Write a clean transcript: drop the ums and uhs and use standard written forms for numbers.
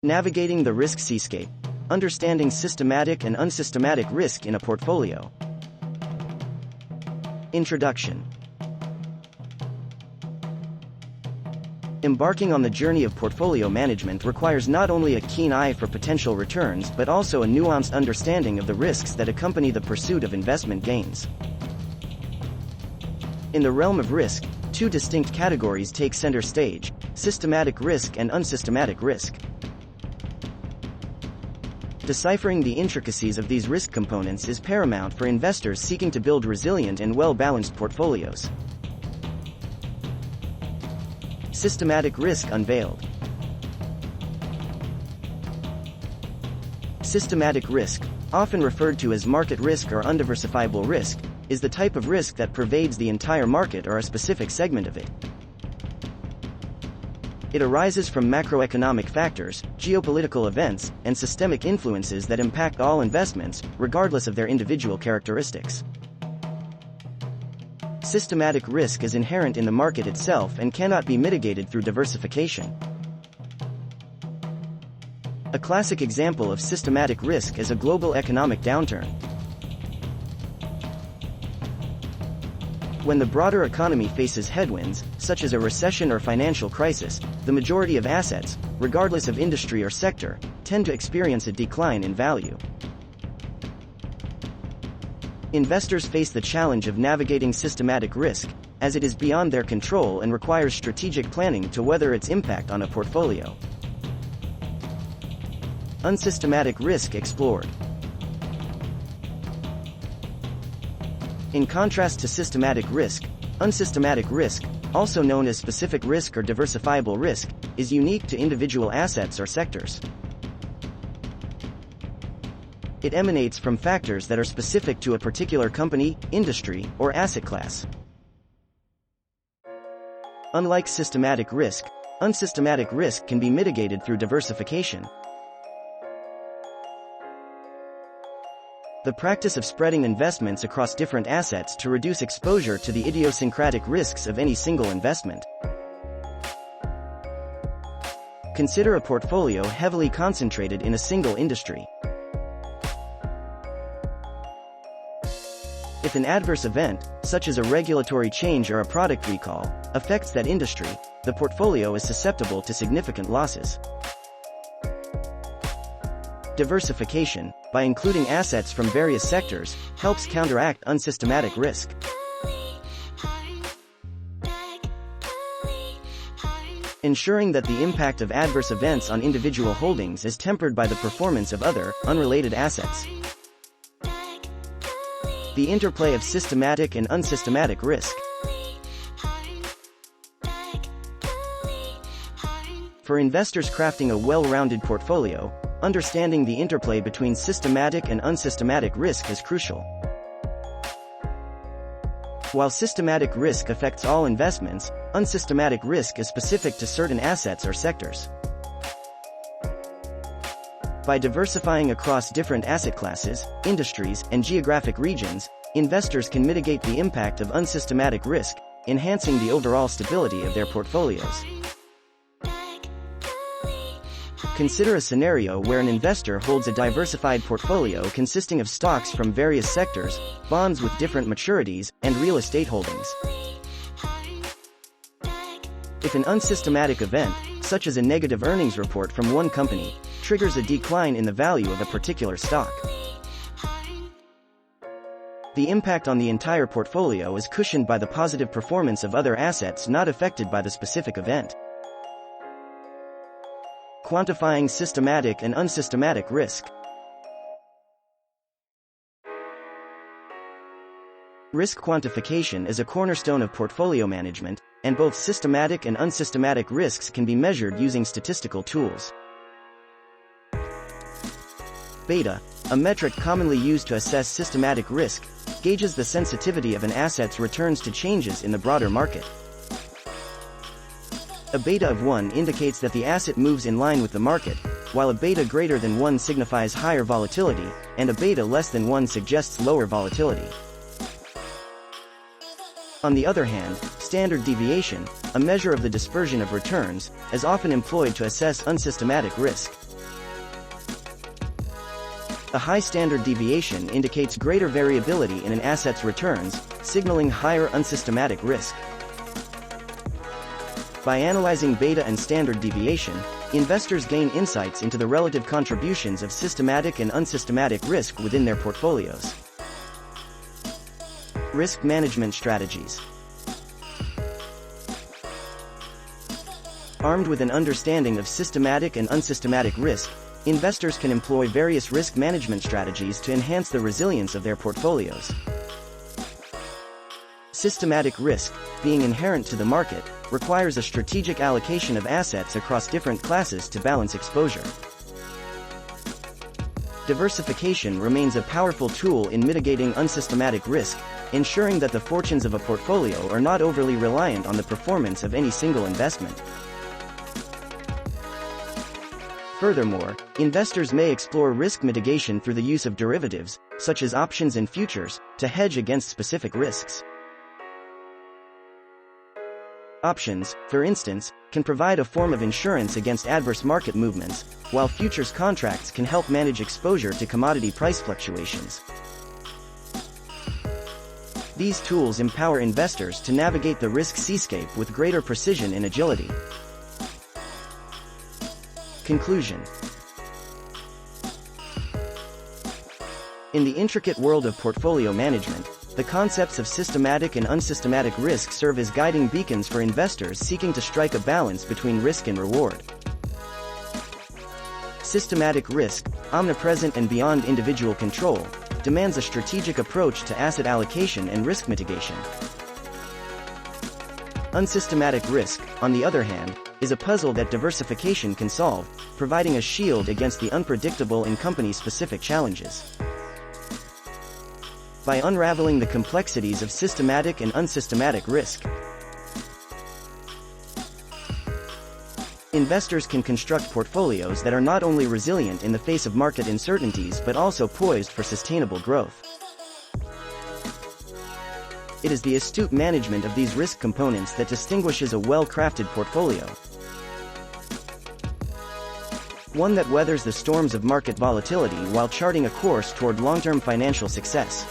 Navigating the risk seascape. Understanding systematic and unsystematic risk in a portfolio. Introduction. Embarking on the journey of portfolio management requires not only a keen eye for potential returns but also a nuanced understanding of the risks that accompany the pursuit of investment gains. In the realm of risk, two distinct categories take center stage: systematic risk and unsystematic risk. Deciphering the intricacies of these risk components is paramount for investors seeking to build resilient and well-balanced portfolios. Systematic risk unveiled. Systematic risk, often referred to as market risk or undiversifiable risk, is the type of risk that pervades the entire market or a specific segment of it. It arises from macroeconomic factors, geopolitical events, and systemic influences that impact all investments, regardless of their individual characteristics. Systematic risk is inherent in the market itself and cannot be mitigated through diversification. A classic example of systematic risk is a global economic downturn. When the broader economy faces headwinds, such as a recession or financial crisis, the majority of assets, regardless of industry or sector, tend to experience a decline in value. Investors face the challenge of navigating systematic risk, as it is beyond their control and requires strategic planning to weather its impact on a portfolio. Unsystematic risk explored. In contrast to systematic risk, unsystematic risk, also known as specific risk or diversifiable risk, is unique to individual assets or sectors. It emanates from factors that are specific to a particular company, industry, or asset class. Unlike systematic risk, unsystematic risk can be mitigated through diversification. The practice of spreading investments across different assets to reduce exposure to the idiosyncratic risks of any single investment. Consider a portfolio heavily concentrated in a single industry. If an adverse event, such as a regulatory change or a product recall, affects that industry, the portfolio is susceptible to significant losses. Diversification, by including assets from various sectors, helps counteract unsystematic risk. Ensuring that the impact of adverse events on individual holdings is tempered by the performance of other, unrelated assets. The interplay of systematic and unsystematic risk. For investors crafting a well-rounded portfolio, understanding the interplay between systematic and unsystematic risk is crucial. While systematic risk affects all investments, unsystematic risk is specific to certain assets or sectors. By diversifying across different asset classes, industries, and geographic regions, investors can mitigate the impact of unsystematic risk, enhancing the overall stability of their portfolios. Consider a scenario where an investor holds a diversified portfolio consisting of stocks from various sectors, bonds with different maturities, and real estate holdings. If an unsystematic event, such as a negative earnings report from one company, triggers a decline in the value of a particular stock, the impact on the entire portfolio is cushioned by the positive performance of other assets not affected by the specific event. Quantifying systematic and unsystematic risk. Risk quantification is a cornerstone of portfolio management, and both systematic and unsystematic risks can be measured using statistical tools. Beta, a metric commonly used to assess systematic risk, gauges the sensitivity of an asset's returns to changes in the broader market. A beta of 1 indicates that the asset moves in line with the market, while a beta greater than 1 signifies higher volatility, and a beta less than 1 suggests lower volatility. On the other hand, standard deviation, a measure of the dispersion of returns, is often employed to assess unsystematic risk. A high standard deviation indicates greater variability in an asset's returns, signaling higher unsystematic risk. By analyzing beta and standard deviation, investors gain insights into the relative contributions of systematic and unsystematic risk within their portfolios. Risk management strategies. Armed with an understanding of systematic and unsystematic risk, investors can employ various risk management strategies to enhance the resilience of their portfolios. Systematic risk, being inherent to the market, requires a strategic allocation of assets across different classes to balance exposure. Diversification remains a powerful tool in mitigating unsystematic risk, ensuring that the fortunes of a portfolio are not overly reliant on the performance of any single investment. Furthermore, investors may explore risk mitigation through the use of derivatives, such as options and futures, to hedge against specific risks. Options, for instance, can provide a form of insurance against adverse market movements, while futures contracts can help manage exposure to commodity price fluctuations. These tools empower investors to navigate the risk seascape with greater precision and agility. Conclusion. In the intricate world of portfolio management, the concepts of systematic and unsystematic risk serve as guiding beacons for investors seeking to strike a balance between risk and reward. Systematic risk, omnipresent and beyond individual control, demands a strategic approach to asset allocation and risk mitigation. Unsystematic risk, on the other hand, is a puzzle that diversification can solve, providing a shield against the unpredictable and company-specific challenges. By unraveling the complexities of systematic and unsystematic risk, investors can construct portfolios that are not only resilient in the face of market uncertainties but also poised for sustainable growth. It is the astute management of these risk components that distinguishes a well-crafted portfolio. One that weathers the storms of market volatility while charting a course toward long-term financial success.